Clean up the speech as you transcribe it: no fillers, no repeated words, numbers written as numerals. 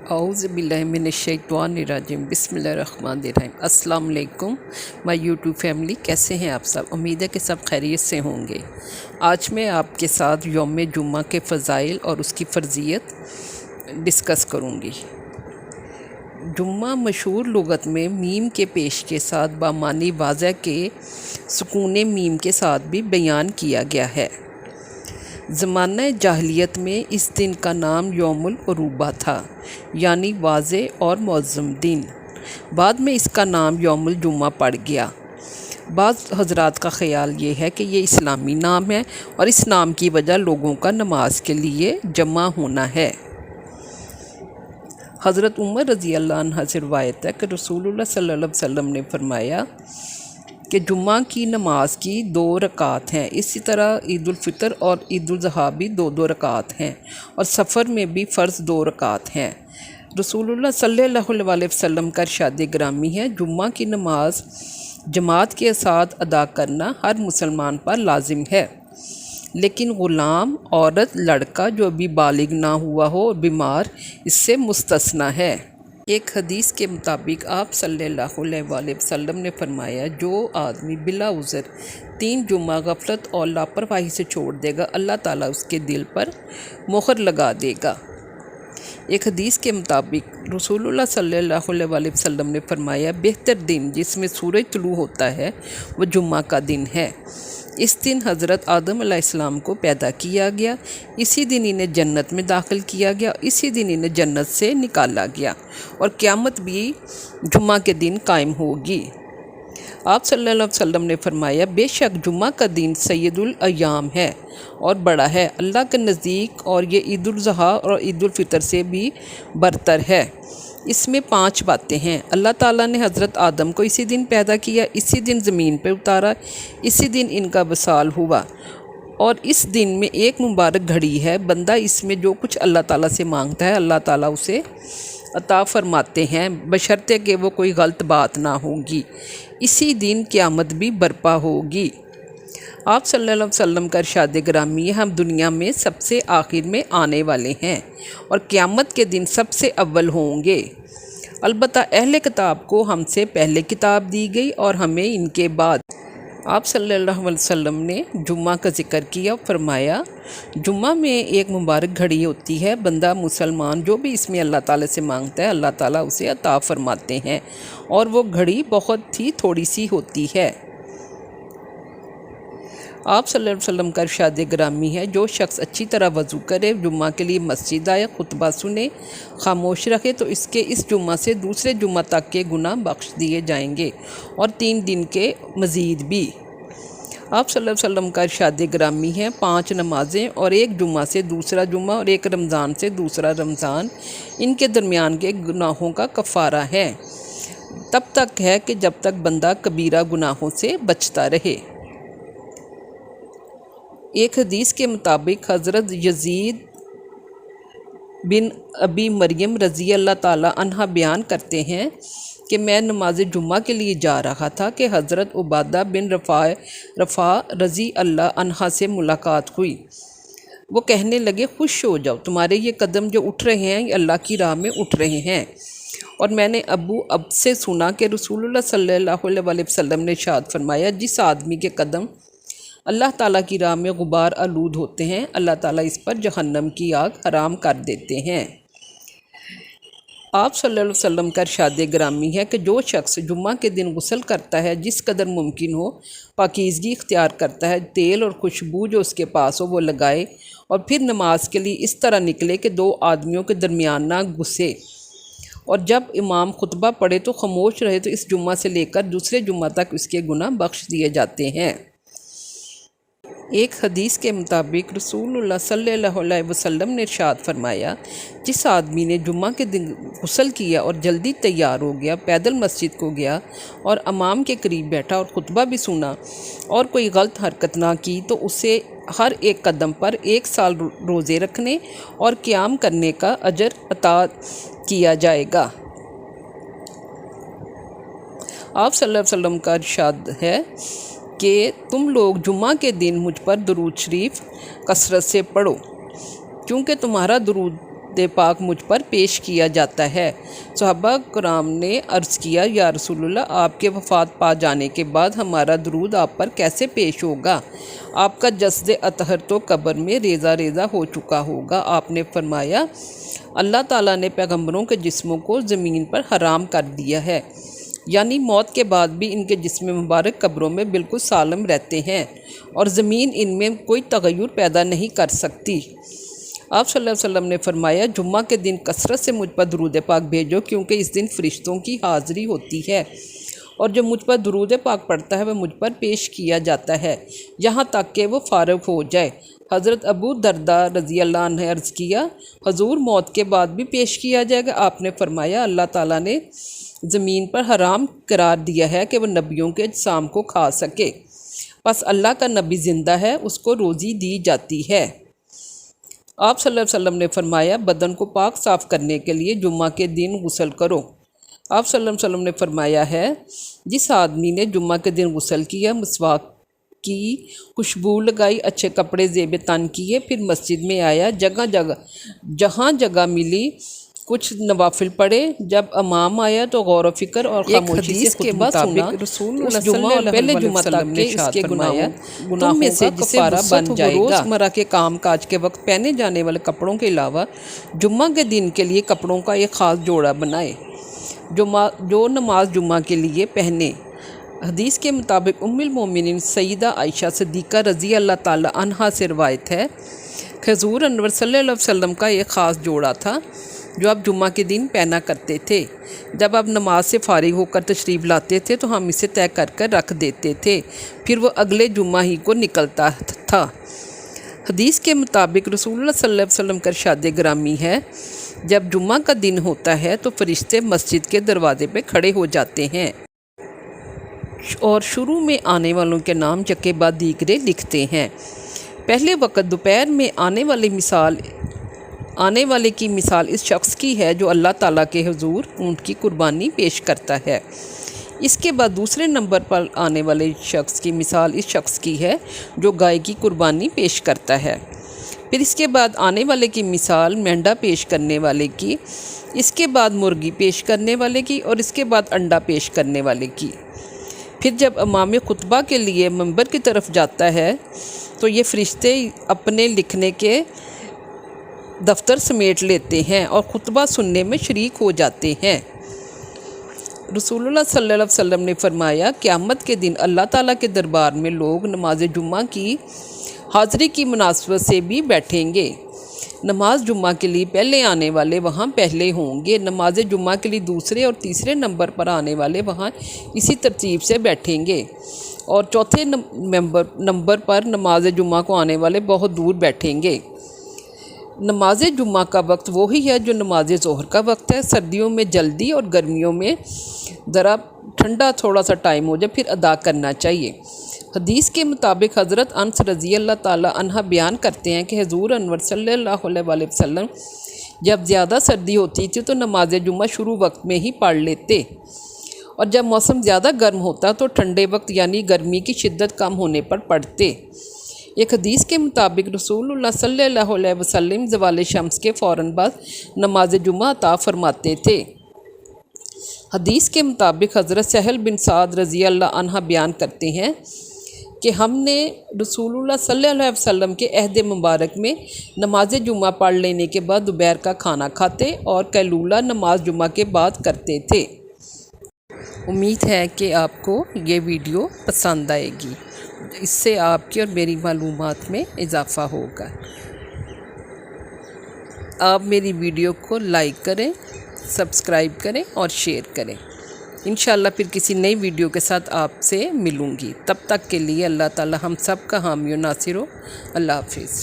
اعوذ باللہ من الشیطان الرجیم بسم اللہ الرحمن الرحیم۔ السلام علیکم مائی یوٹیوب فیملی، کیسے ہیں آپ سب؟ امید ہے کہ سب خیریت سے ہوں گے۔ آج میں آپ کے ساتھ یوم جمعہ کے فضائل اور اس کی فرضیت ڈسکس کروں گی۔ جمعہ مشہور لغت میں میم کے پیش کے ساتھ بامعنی واضح کے سکون میم کے ساتھ بھی بیان کیا گیا ہے۔ زمانہ جاہلیت میں اس دن کا نام یوم العروبہ تھا، یعنی واضح اور معظم دن۔ بعد میں اس کا نام یوم الجمعہ پڑ گیا۔ بعض حضرات کا خیال یہ ہے کہ یہ اسلامی نام ہے اور اس نام کی وجہ لوگوں کا نماز کے لیے جمع ہونا ہے۔ حضرت عمر رضی اللہ عنہ سے روایت ہے کہ رسول اللہ صلی اللہ علیہ وسلم نے فرمایا کہ جمعہ کی نماز کی 2 رکعات ہیں، اسی طرح عید الفطر اور عید الاضحیٰ بھی 2 رکعات ہیں، اور سفر میں بھی فرض 2 رکعات ہیں۔ رسول اللہ صلی اللہ علیہ وسلم کا ارشاد گرامی ہے، جمعہ کی نماز جماعت کے ساتھ ادا کرنا ہر مسلمان پر لازم ہے، لیکن غلام، عورت، لڑکا جو ابھی بالغ نہ ہوا ہو اور بیمار اس سے مستثنیٰ ہے۔ ایک حدیث کے مطابق آپ صلی اللہ علیہ وسلم نے فرمایا، جو آدمی بلا عذر 3 جمعہ غفلت اور لاپرواہی سے چھوڑ دے گا، اللہ تعالیٰ اس کے دل پر مہر لگا دے گا۔ ایک حدیث کے مطابق رسول اللہ صلی اللہ علیہ وسلم نے فرمایا، بہتر دن جس میں سورج طلوع ہوتا ہے وہ جمعہ کا دن ہے۔ اس دن حضرت آدم علیہ السلام کو پیدا کیا گیا، اسی دن انہیں جنت میں داخل کیا گیا، اسی دن انہیں جنت سے نکالا گیا، اور قیامت بھی جمعہ کے دن قائم ہوگی۔ آپ صلی اللہ علیہ وسلم نے فرمایا، بے شک جمعہ کا دن سید الایام ہے اور بڑا ہے اللہ کے نزدیک، اور یہ عید الاضحیٰ اور عید الفطر سے بھی برتر ہے۔ اس میں 5 باتیں ہیں۔ اللہ تعالیٰ نے حضرت آدم کو اسی دن پیدا کیا، اسی دن زمین پہ اتارا، اسی دن ان کا وصال ہوا، اور اس دن میں ایک مبارک گھڑی ہے، بندہ اس میں جو کچھ اللہ تعالیٰ سے مانگتا ہے اللہ تعالیٰ اسے عطا فرماتے ہیں، بشرطے کہ وہ کوئی غلط بات نہ ہوگی۔ اسی دن قیامت بھی برپا ہوگی۔ آپ صلی اللہ علیہ وسلم کا ارشاد گرامی ہے، ہم دنیا میں سب سے آخر میں آنے والے ہیں اور قیامت کے دن سب سے اول ہوں گے۔ البتہ اہل کتاب کو ہم سے پہلے کتاب دی گئی اور ہمیں ان کے بعد۔ آپ صلی اللہ علیہ وسلم نے جمعہ کا ذکر کیا، فرمایا، جمعہ میں ایک مبارک گھڑی ہوتی ہے، بندہ مسلمان جو بھی اس میں اللہ تعالیٰ سے مانگتا ہے اللہ تعالیٰ اسے عطا فرماتے ہیں، اور وہ گھڑی بہت ہی تھوڑی سی ہوتی ہے۔ آپ صلی اللہ علیہ وسلم کا ارشاد گرامی ہے، جو شخص اچھی طرح وضو کرے، جمعہ کے لیے مسجد آئے، خطبہ سنے، خاموش رکھے، تو اس جمعہ سے دوسرے جمعہ تک کے گناہ بخش دیے جائیں گے، اور 3 دن کے مزید بھی۔ آپ صلی اللہ علیہ وسلم کا ارشاد گرامی ہے، 5 نمازیں، اور ایک جمعہ سے دوسرا جمعہ اور ایک رمضان سے دوسرا رمضان، ان کے درمیان کے گناہوں کا کفارہ ہے، تب تک ہے کہ جب تک بندہ کبیرہ گناہوں سے بچتا رہے۔ ایک حدیث کے مطابق حضرت یزید بن ابی مریم رضی اللہ تعالیٰ عنہ بیان کرتے ہیں کہ میں نماز جمعہ کے لیے جا رہا تھا کہ حضرت عبادہ بن رفاع رضی اللہ عنہ سے ملاقات ہوئی۔ وہ کہنے لگے، خوش ہو جاؤ، تمہارے یہ قدم جو اٹھ رہے ہیں یہ اللہ کی راہ میں اٹھ رہے ہیں۔ اور میں نے ابو اب سے سنا کہ رسول اللہ صلی اللہ علیہ وسلم نے ارشاد فرمایا، جس آدمی کے قدم اللہ تعالیٰ کی راہ میں غبار آلود ہوتے ہیں، اللہ تعالیٰ اس پر جہنم کی آگ حرام کر دیتے ہیں۔ آپ صلی اللہ علیہ وسلم کا ارشاد گرامی ہے کہ جو شخص جمعہ کے دن غسل کرتا ہے، جس قدر ممکن ہو پاکیزگی اختیار کرتا ہے، تیل اور خوشبو جو اس کے پاس ہو وہ لگائے، اور پھر نماز کے لیے اس طرح نکلے کہ 2 آدمیوں کے درمیان نہ گھسے، اور جب امام خطبہ پڑھے تو خاموش رہے، تو اس جمعہ سے لے کر دوسرے جمعہ تک اس کے گناہ بخش دیے جاتے ہیں۔ ایک حدیث کے مطابق رسول اللہ صلی اللہ علیہ وسلم نے ارشاد فرمایا، جس آدمی نے جمعہ کے دن غسل کیا اور جلدی تیار ہو گیا، پیدل مسجد کو گیا اور امام کے قریب بیٹھا اور خطبہ بھی سنا اور کوئی غلط حرکت نہ کی، تو اسے ہر ایک قدم پر 1 سال روزے رکھنے اور قیام کرنے کا اجر عطا کیا جائے گا۔ آپ صلی اللہ علیہ وسلم کا ارشاد ہے کہ تم لوگ جمعہ کے دن مجھ پر درود شریف کثرت سے پڑھو، کیونکہ تمہارا درود درود پاک مجھ پر پیش کیا جاتا ہے۔ صحابہ کرام نے عرض کیا، یا رسول اللہ، آپ کے وفات پا جانے کے بعد ہمارا درود آپ پر کیسے پیش ہوگا؟ آپ کا جسد اطہر تو قبر میں ریزہ ریزہ ہو چکا ہوگا۔ آپ نے فرمایا، اللہ تعالیٰ نے پیغمبروں کے جسموں کو زمین پر حرام کر دیا ہے، یعنی موت کے بعد بھی ان کے جسم مبارک قبروں میں بالکل سالم رہتے ہیں اور زمین ان میں کوئی تغیر پیدا نہیں کر سکتی۔ آپ صلی اللہ علیہ وسلم نے فرمایا، جمعہ کے دن کثرت سے مجھ پر درود پاک بھیجو، کیونکہ اس دن فرشتوں کی حاضری ہوتی ہے اور جو مجھ پر درود پاک پڑھتا ہے وہ مجھ پر پیش کیا جاتا ہے یہاں تک کہ وہ فارغ ہو جائے۔ حضرت ابو درداء رضی اللہ عنہ نے عرض کیا، حضور موت کے بعد بھی پیش کیا جائے گا؟ آپ نے فرمایا، اللہ تعالیٰ نے زمین پر حرام قرار دیا ہے کہ وہ نبیوں کے اجسام کو کھا سکے، پس اللہ کا نبی زندہ ہے، اس کو روزی دی جاتی ہے۔ آپ صلی اللہ علیہ وسلم نے فرمایا، بدن کو پاک صاف کرنے کے لیے جمعہ کے دن غسل کرو۔ آپ صلی اللہ علیہ وسلم نے فرمایا ہے، جس آدمی نے جمعہ کے دن غسل کیا، مسواک کی، خوشبو لگائی، اچھے کپڑے زیب تن کیے، پھر مسجد میں آیا، جہاں جگہ ملی کچھ نوافل پڑھے، جب امام آیا تو غور و فکر اور خاموشی سے خطبہ سنا، اس جمعہ اور پہلے جمعہ تک کے اس کے گناہوں میں سے کفارہ بن جائے گا۔ روزمرہ کے کام کاج کے وقت پہنے جانے والے کپڑوں کے علاوہ جمعہ کے دن کے لیے کپڑوں کا ایک خاص جوڑا بنائے جو نماز جمعہ کے لیے پہنے۔ حدیث کے مطابق ام المومنین سیدہ عائشہ صدیقہ رضی اللہ تعالی عنہا سے روایت ہے کہ حضور انور صلی اللہ علیہ وسلم کا ایک خاص جوڑا تھا جو آپ جمعہ کے دن پہنا کرتے تھے۔ جب آپ نماز سے فارغ ہو کر تشریف لاتے تھے تو ہم اسے طے کر کر رکھ دیتے تھے، پھر وہ اگلے جمعہ ہی کو نکلتا تھا۔ حدیث کے مطابق رسول اللہ صلی اللہ علیہ وسلم کا ارشاد گرامی ہے، جب جمعہ کا دن ہوتا ہے تو فرشتے مسجد کے دروازے پہ کھڑے ہو جاتے ہیں اور شروع میں آنے والوں کے نام یکے بعد دیگرے لکھتے ہیں۔ پہلے وقت دوپہر میں آنے والے کی مثال اس شخص کی ہے جو اللہ تعالیٰ کے حضور اونٹ کی قربانی پیش کرتا ہے۔ اس کے بعد دوسرے نمبر پر آنے والے شخص کی مثال اس شخص کی ہے جو گائے کی قربانی پیش کرتا ہے۔ پھر اس کے بعد آنے والے کی مثال مینڈا پیش کرنے والے کی، اس کے بعد مرغی پیش کرنے والے کی اور اس کے بعد انڈا پیش کرنے والے کی۔ پھر جب امام خطبہ کے لیے منبر کی طرف جاتا ہے تو یہ فرشتے اپنے لکھنے کے دفتر سمیٹ لیتے ہیں اور خطبہ سننے میں شریک ہو جاتے ہیں۔ رسول اللہ صلی اللہ علیہ وسلم نے فرمایا، قیامت کے دن اللہ تعالیٰ کے دربار میں لوگ نماز جمعہ کی حاضری کی مناسبت سے بھی بیٹھیں گے۔ نماز جمعہ کے لیے پہلے آنے والے وہاں پہلے ہوں گے، نماز جمعہ کے لیے دوسرے اور تیسرے نمبر پر آنے والے وہاں اسی ترتیب سے بیٹھیں گے، اور چوتھے نمبر پر نماز جمعہ کو آنے والے بہت دور بیٹھیں گے۔ نماز جمعہ کا وقت وہی ہے جو نماز ظہر کا وقت ہے۔ سردیوں میں جلدی اور گرمیوں میں ذرا ٹھنڈا تھوڑا سا ٹائم ہو جائے پھر ادا کرنا چاہیے۔ حدیث کے مطابق حضرت انس رضی اللہ تعالی عنہ بیان کرتے ہیں کہ حضور انور صلی اللہ علیہ وسلم جب زیادہ سردی ہوتی تھی تو نماز جمعہ شروع وقت میں ہی پڑھ لیتے، اور جب موسم زیادہ گرم ہوتا تو ٹھنڈے وقت یعنی گرمی کی شدت کم ہونے پر پڑھتے۔ ایک حدیث کے مطابق رسول اللہ صلی اللہ علیہ وسلم زوال شمس کے فوراً بعد نماز جمعہ عطا فرماتے تھے۔ حدیث کے مطابق حضرت سہل بن سعد رضی اللہ عنہ بیان کرتے ہیں کہ ہم نے رسول اللہ صلی اللہ علیہ وسلم کے عہد مبارک میں نماز جمعہ پڑھ لینے کے بعد دوپہر کا کھانا کھاتے اور قیلولہ نماز جمعہ کے بعد کرتے تھے۔ امید ہے کہ آپ کو یہ ویڈیو پسند آئے گی، اس سے آپ کی اور میری معلومات میں اضافہ ہوگا۔ آپ میری ویڈیو کو لائک کریں، سبسکرائب کریں اور شیئر کریں۔ انشاءاللہ پھر کسی نئی ویڈیو کے ساتھ آپ سے ملوں گی۔ تب تک کے لیے اللہ تعالی ہم سب کا حامی و ناصر ہو۔ اللہ حافظ۔